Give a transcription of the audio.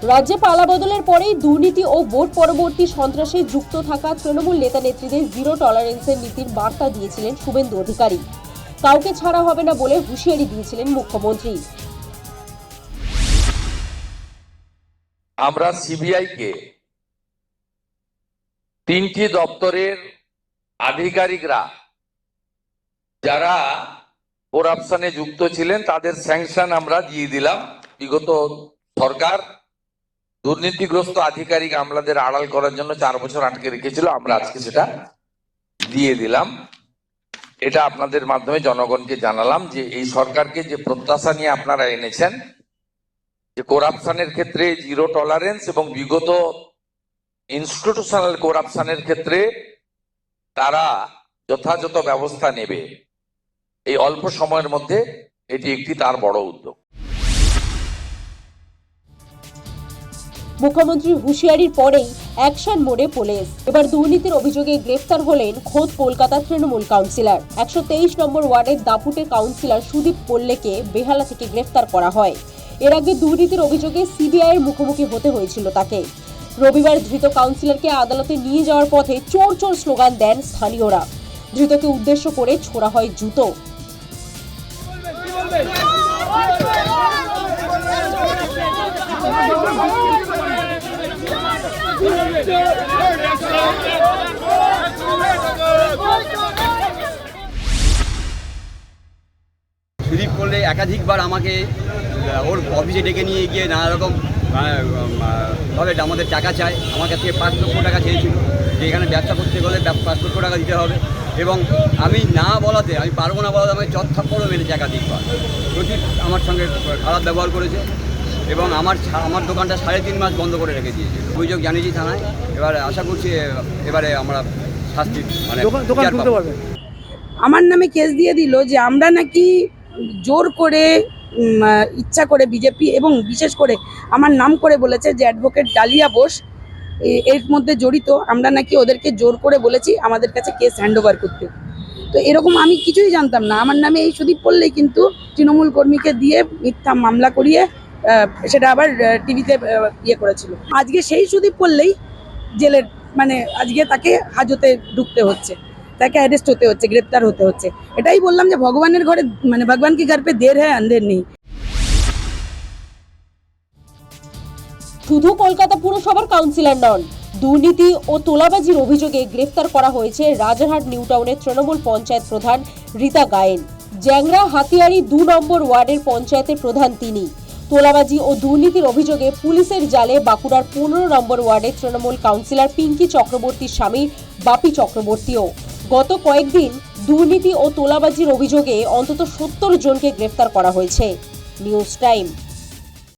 রাজ্যে পালাবদলের পরেই দুর্নীতি ও ভোট পরবর্তী সন্ত্রাসে যুক্ত থাকা তৃণমূল নেতা নেত্রীদের জিরো টলারেন্সের নীতির বার্তা দিয়েছিলেন শুভেন্দু অধিকারী। কাউকে ছাড়া হবে না বলে হুঁশিয়ারি দিয়েছিলেন মুখ্যমন্ত্রী। আমরা সিবিআইকে 3টি দপ্তরের আধিকারিকরা যারা করাপশনে যুক্ত ছিলেন তাদের স্যাংশন আমরা দিয়ে দিলাম। বিগত সরকার দুর্নীতিগ্রস্ত আধিকারিক আমলাদের আড়াল করার জন্য 4 বছর আটকে রেখেছিল, আমরা আজকে সেটা দিয়ে দিলাম। এটা আপনাদের মাধ্যমে জনগণকে জানালাম যে এই সরকারকে যে প্রত্যাশা নিয়ে আপনারা এনেছেন যে করাপশনের ক্ষেত্রে জিরো টলারেন্স এবং বিগত ইনস্টিটিউশনাল করাপশনের ক্ষেত্রে তারা যথাযথ ব্যবস্থা নেবে, এই অল্প সময়ের মধ্যে এটি একটি তার বড় উদ্যোগ। মুখ্যমন্ত্রীর হুঁশিয়ারির পরেই অ্যাকশন মোডে পুলিশ। এবার দুর্নীতির অভিযোগে গ্রেফতার হলেন খোদ কলকাতা তৃণমূল কাউন্সিলর। 123 নম্বর ওয়ার্ডের দাপুটের কাউন্সিলর সুদীপ পল্লেকে বেহালা থেকে গ্রেফতার করা হয়। এর আগে দুর্নীতির অভিযোগে সিবিআইয়ের মুখোমুখি হতে হয়েছিল তাকে। রবিবার ধৃত কাউন্সিলরকে আদালতে নিয়ে যাওয়ার পথে চোর চোর স্লোগান দেন স্থানীয়রা। ধৃতকে উদ্দেশ্য করে ছোড়া হয় জুতো। সুদীপ করলে একাধিকবার আমাকে ওর অফিসে ডেকে নিয়ে গিয়ে নানা রকম ভাবে আমাদের টাকা চায়। আমার কাছ থেকে 5 লক্ষ টাকা চেয়েছিল যে এখানে ব্যবসা করতে গেলে 5 লক্ষ টাকা দিতে হবে, এবং আমি না বলাতে, আমি পারবো না বলাতে আমাকে চত্থাপ্পড়ও মেরেছে একাধিকবার। প্রচুর আমার সঙ্গে খারাপ ব্যবহার করেছে এবং আমার দোকানটা 3.5 মাস বন্ধ করে রেখে দিয়েছে। অভিযোগ জানিয়েছি থানায়। এবার আশা করছি এবারে আমরা শাস্তি আমার নামে কেস দিয়ে দিল যে আমরা নাকি জোর করে ইচ্ছা করে বিজেপি এবং বিশেষ করে আমার নাম করে বলেছে যে অ্যাডভোকেট ডালিয়া বোস এর মধ্যে জড়িত। আমরা নাকি ওদেরকে জোর করে বলেছি আমাদের কাছে কেস হ্যান্ডওভার করতে। তো এরকম আমি কিছুই জানতাম না। আমার নামে এই সুদীপ পল্লেই কিন্তু তৃণমূল কর্মীকে দিয়ে মিথ্যা মামলা করিয়ে সেটা আবার টিভিতে করেছিল। আজকে সেই সুদীপ পল্লেই জেলের আজকে তাকে হাজতে ঢুকতে হচ্ছে, তাকে অ্যারেস্ট হতে হচ্ছে, গ্রেপ্তার হতে হচ্ছে। এটাই বললাম যে ভগবানের ঘরে ভগবান কি ঘর পে দের হ্যায় আন্ধের নেই। শুধু কলকাতা পুরসভার কাউন্সিলর নন, দুর্নীতি ও তোলাবাজির অভিযোগে গ্রেফতার করা হয়েছে রাজারহাট নিউ টাউনের তৃণমূল পঞ্চায়েত প্রধান রীতা গায়েন। জ্যাংরা হাতিয়ারি 2 নম্বর ওয়ার্ডের পঞ্চায়েতের প্রধান তিনি। তোলাবাজি ও দুর্নীতির অভিযোগে পুলিশের জালে বাঁকুড়ার 15 নম্বর ওয়ার্ডের তৃণমূল কাউন্সিলর পিঙ্কি চক্রবর্তীর স্বামী বাপি চক্রবর্তীও। গত কয়েকদিন দুর্নীতি ও তোলাবাজির অভিযোগে অন্তত 70 জনকে গ্রেফতার করা হয়েছে। News time.